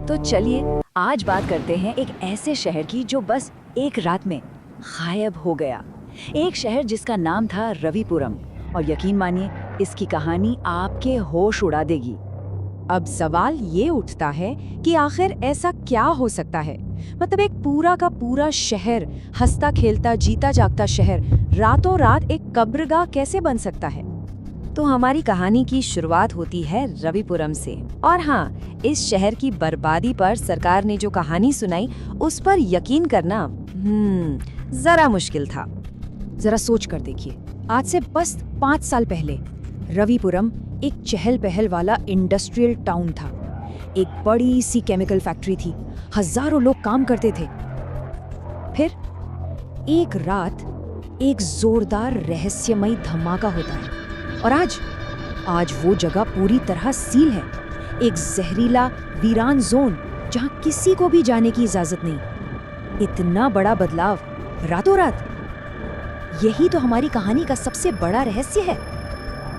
तो चलिए आज बात करते हैं एक ऐसे शहर की जो बस एक रात में गायब हो गया। एक शहर जिसका नाम था रविपुरम, और यकीन मानिए इसकी कहानी आपके होश उड़ा देगी। अब सवाल ये उठता है कि आखिर ऐसा क्या हो सकता है। मतलब एक पूरा का पूरा शहर, हंसता खेलता जीता जागता शहर, रातों रात एक कब्रगाह कैसे बन सकता है। तो हमारी कहानी की शुरुआत होती है रविपुरम से। और हाँ, इस शहर की बर्बादी पर सरकार ने जो कहानी सुनाई उस पर यकीन करना जरा मुश्किल था। जरा सोच कर देखिए, आज से बस 5 साल पहले रविपुरम एक चहल पहल वाला इंडस्ट्रियल टाउन था। एक बड़ी सी केमिकल फैक्ट्री थी, हजारों लोग काम करते थे। फिर एक रात एक जोरदार रहस्यमयी धमाका होता है, और आज वो जगह पूरी तरह सील है। एक जहरीला वीरान जोन जहां किसी को भी जाने की इजाजत नहीं। इतना बड़ा बदलाव रातों रात, यही तो हमारी कहानी का सबसे बड़ा रहस्य है।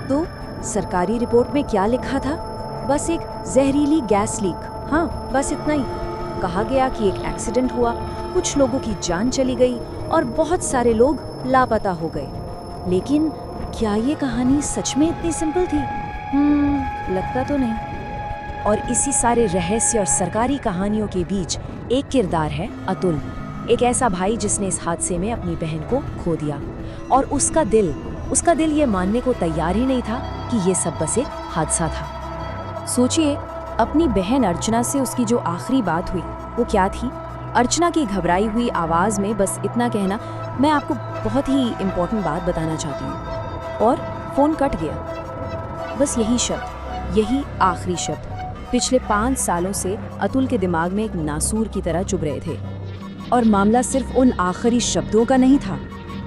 तो सरकारी रिपोर्ट में क्या लिखा था? बस एक जहरीली गैस लीक। हाँ, बस इतना ही। कहा गया कि एक एक्सीडेंट हुआ, कुछ लोगों की जान चली गई और बहुत सारे लोग लापता हो गए। लेकिन क्या ये कहानी सच में इतनी सिंपल थी? लगता तो नहीं। और इसी सारे रहस्य और सरकारी कहानियों के बीच एक किरदार है अतुल, एक ऐसा भाई जिसने इस हादसे में अपनी बहन को खो दिया। और उसका दिल ये मानने को तैयार ही नहीं था कि ये सब बस एक हादसा था। सोचिए, अपनी बहन अर्चना से उसकी जो आखिरी बात हुई वो क्या थी? अर्चना की घबराई हुई आवाज में बस इतना कहना, मैं आपको बहुत ही इम्पोर्टेंट बात बताना चाहती हूँ। और फोन कट गया। बस यही शब्द, यही आखिरी शब्द पिछले 5 सालों से अतुल के दिमाग में एक नासूर की तरह चुभ रहे थे। और मामला सिर्फ उन आखिरी शब्दों का नहीं था।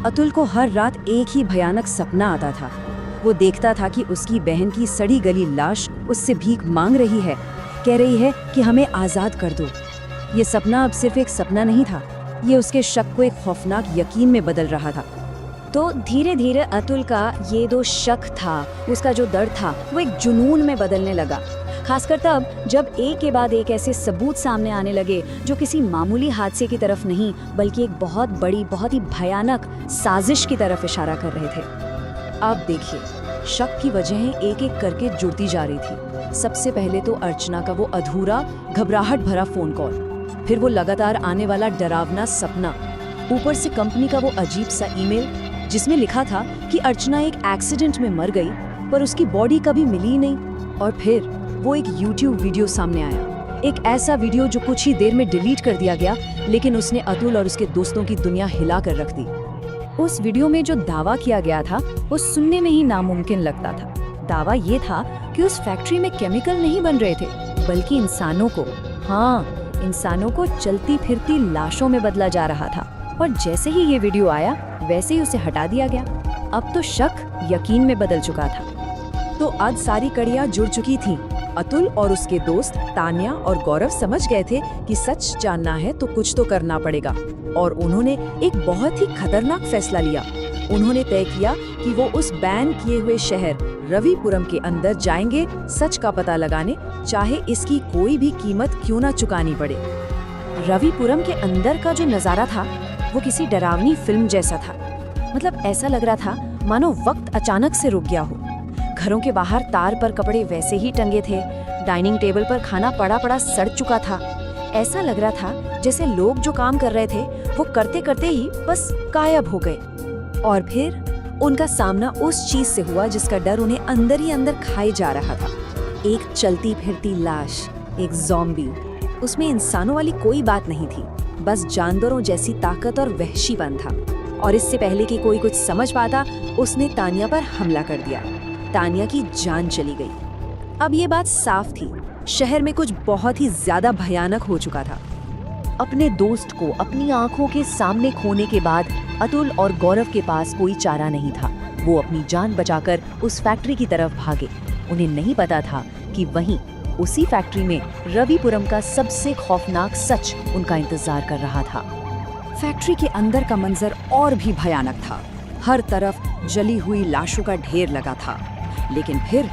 अतुल को हर रात एक ही भयानक सपना आता था। वो देखता था कि उसकी बहन की सड़ी गली लाश उससे भीख मांग रही है, कह रही है कि हमें आजाद कर दो। ये सपना अब सिर्फ एक सपना नहीं था, ये उसके शक को एक खौफनाक यकीन में बदल रहा था। तो धीरे धीरे अतुल का ये जो शक था, उसका जो डर था, वो एक जुनून में बदलने लगा। खासकर तब जब एक के बाद एक ऐसे सबूत सामने आने लगे जो किसी मामूली हादसे की तरफ नहीं बल्कि एक बहुत बड़ी, बहुत ही भयानक साजिश की तरफ इशारा कर रहे थे। अब देखिए, शक की वजहें एक एक करके जुड़ती जा रही थी। सबसे पहले तो अर्चना का वो अधूरा, घबराहट भरा फोन कॉल, फिर वो लगातार आने वाला डरावना सपना, ऊपर से कंपनी का वो अजीब सा ईमेल जिसमें लिखा था कि अर्चना एक एक्सीडेंट में मर गई पर उसकी बॉडी कभी मिली नहीं। और फिर वो एक YouTube वीडियो सामने आया, एक ऐसा वीडियो जो कुछ ही देर में डिलीट कर दिया गया, लेकिन उसने अतुल और उसके दोस्तों की दुनिया हिला कर रख दी। उस वीडियो में जो दावा किया गया था वो सुनने में ही नामुमकिन लगता था। दावा ये था कि उस फैक्ट्री में केमिकल नहीं बन रहे थे बल्कि इंसानों को चलती फिरती लाशों में बदला जा रहा था। और जैसे ही ये वीडियो आया वैसे ही उसे हटा दिया गया। अब तो शक यकीन में बदल चुका था। तो आज सारी कड़ियां जुड़ चुकी थीं। अतुल और उसके दोस्त तान्या और गौरव समझ गए थे कि सच जानना है तो कुछ तो करना पड़ेगा, और उन्होंने एक बहुत ही खतरनाक फैसला लिया। उन्होंने तय किया कि वो उस बैन किए हुए शहर रविपुरम के अंदर जाएंगे, सच का पता लगाने, चाहे इसकी कोई भी कीमत क्यों ना चुकानी पड़े। रविपुरम के अंदर का जो नजारा था वो किसी डरावनी फिल्म जैसा था। मतलब ऐसा लग रहा था मानो वक्त अचानक से रुक गया हो। घरों के बाहर तार पर कपड़े वैसे ही टंगे थे, डाइनिंग टेबल पर खाना पड़ा सड़ चुका था। ऐसा लग रहा था जैसे लोग जो काम कर रहे थे वो करते करते ही बस गायब हो गए। और फिर उनका सामना उस चीज से हुआ जिसका डर उन्हें अंदर ही अंदर खाए जा रहा था। एक चलती फिरती लाश, एक ज़ॉम्बी। उसमें इंसानों वाली कोई बात नहीं थी, बस जानवरों जैसी ताकत और वहशीपन था। और इससे पहले कि कोई कुछ समझ पाता, उसने तानिया पर हमला कर दिया। तानिया की जान चली गई। अब ये बात साफ थी, शहर में कुछ बहुत ही ज्यादा भयानक हो चुका था। अपने दोस्त को अपनी आंखों के सामने खोने के बाद अतुल और गौरव के पास कोई चारा नहीं था। वो अपनी जान बचाकर उस फैक्ट्री की तरफ भागे। उन्हें नहीं पता था कि वहीं उसी फैक्ट्री में रविपुरम का सबसे खौफनाक सच उनका इंतजार कर रहा था। फैक्ट्री के अंदर का मंजर और भी भयानक था। हर तरफ जली हुई लाशों का ढेर लगा था। लेकिन फिर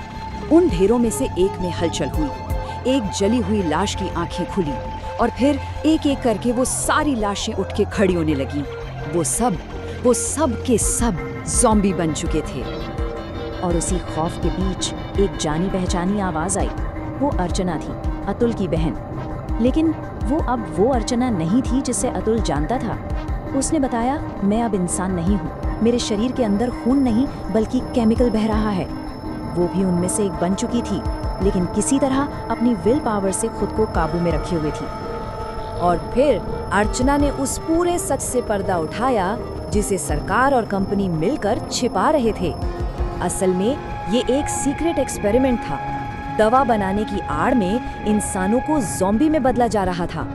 उन ढेरों में से एक में हलचल हुई। एक जली हुई लाश की आंखें खुली और फिर एक एक करके वो सारी लाशें उठ के खड़ी होने लगी। वो सब के सब ज़ॉम्बी बन चुके थे। और उसी खौफ के बीच एक जानी पहचानी आवाज आई। वो अर्चना थी, अतुल की बहन। लेकिन वो अब वो अर्चना नहीं थी जिसे अतुल जानता था। उसने बताया, मैं अब इंसान नहीं हूँ, मेरे शरीर के अंदर खून नहीं बल्कि केमिकल बह रहा है। वो भी उनमें से एक बन चुकी थी, लेकिन किसी तरह अपनी विल पावर से खुद को काबू में रखे हुए थी। और फिर अर्चना ने उस पूरे सच से पर्दा उठाया जिसे सरकार और कंपनी मिलकर छिपा रहे थे। असल में ये एक सीक्रेट एक्सपेरिमेंट था। दवा बनाने की आड़ में इंसानों को ज़ॉम्बी में बदला जा रहा था।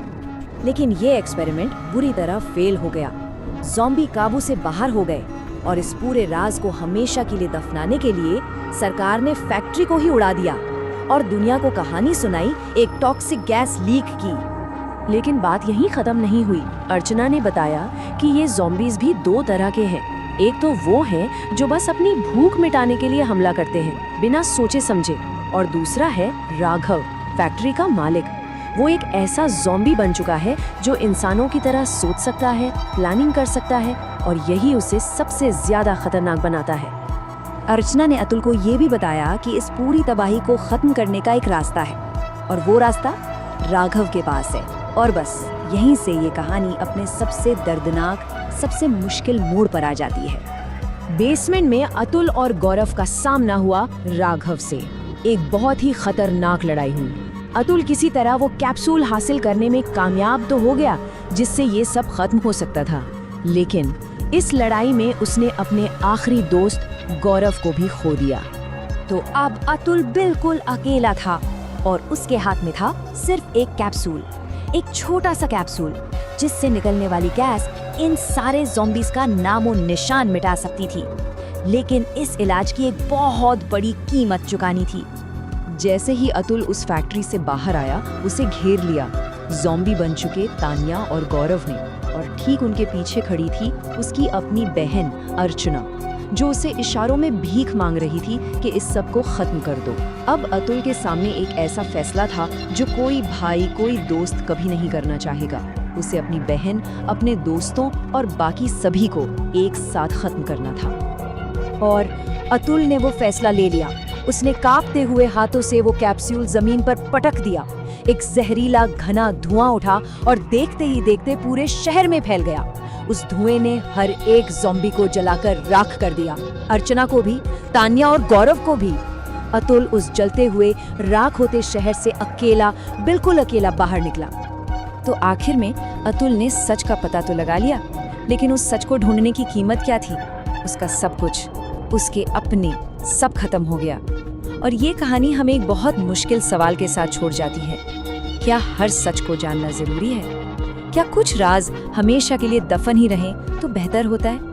लेकिन ये एक्सपेरिमेंट बुरी तरह फेल हो गया। ज़ॉम्बी काबू से बाहर हो गए और इस पूरे राज को हमेशा के लिए दफनाने के लिए सरकार ने फैक्ट्री को ही उड़ा दिया और दुनिया को कहानी सुनाई एक टॉक्सिक गैस लीक की। लेकिन बात यहीं खत्म नहीं हुई। अर्चना ने बताया कि ये ज़ॉम्बीज भी दो तरह के हैं। एक तो वो हैं जो बस अपनी भूख मिटाने के लिए हमला करते हैं बिना सोचे समझे, और दूसरा है राघव, फैक्ट्री का मालिक। वो एक ऐसा ज़ॉम्बी बन चुका है जो इंसानों की तरह सोच सकता है, प्लानिंग कर सकता है, और यही उसे सबसे ज्यादा खतरनाक बनाता है। अर्चना ने अतुल को ये भी बताया कि इस पूरी तबाही को खत्म करने का एक रास्ता है, और वो रास्ता राघव के पास है। और बस यहीं से ये कहानी अपने सबसे दर्दनाक, सबसे मुश्किल मोड़ पर आ जाती है। बेसमेंट में अतुल और गौरव का सामना हुआ राघव से। एक बहुत ही खतरनाक लड़ाई हुई। अतुल किसी तरह वो कैप्सूल हासिल करने में कामयाब तो हो गया जिससे ये सब खत्म हो सकता था, लेकिन इस लड़ाई में उसने अपने आखिरी दोस्त गौरव को भी खो दिया। तो अब अतुल बिल्कुल अकेला था और उसके हाथ में था सिर्फ एक कैप्सूल, एक छोटा सा कैप्सूल जिससे निकलने वाली गैस इन सारे ज़ॉम्बीज का नामो निशान मिटा सकती थी। लेकिन इस इलाज की एक बहुत बड़ी कीमत चुकानी थी। जैसे ही अतुल उस फैक्ट्री से बाहर आया, उसे घेर लिया ज़ॉम्बी बन चुके तान्या और गौरव ने, और ठीक उनके पीछे खड़ी थी उसकी अपनी बहन अर्चना, जो उसे इशारों में भीख मांग रही थी कि इस सब को खत्म कर दो। अब अतुल के सामने एक ऐसा फैसला था जो कोई भाई, कोई दोस्त कभी नहीं करना चाहेगा। उसे अपनी बहन, अपने दोस्तों और बाकी सभी को एक साथ खत्म करना था। और अतुल ने वो फैसला ले लिया। उसने कांपते हुए हाथों से वो कैप्सूल जमीन पर पटक दिया। एक जहरीला घना धुआं उठा और देखते ही देखते पूरे शहर में फैल गया। उस धुएं ने हर एक ज़ॉम्बी को जलाकर राख कर दिया, अर्चना को भी, तान्या और गौरव को भी। अतुल उस जलते हुए राख होते शहर से अकेला, बिल्कुल अकेला बाहर निकला। तो आखिर में अतुल ने सच का पता तो लगा लिया, लेकिन उस सच को ढूंढने की कीमत क्या थी? उसका सब कुछ, उसके अपने, सब खत्म हो गया। और ये कहानी हमें एक बहुत मुश्किल सवाल के साथ छोड़ जाती है। क्या हर सच को जानना जरूरी है? क्या कुछ राज हमेशा के लिए दफन ही रहें तो बेहतर होता है?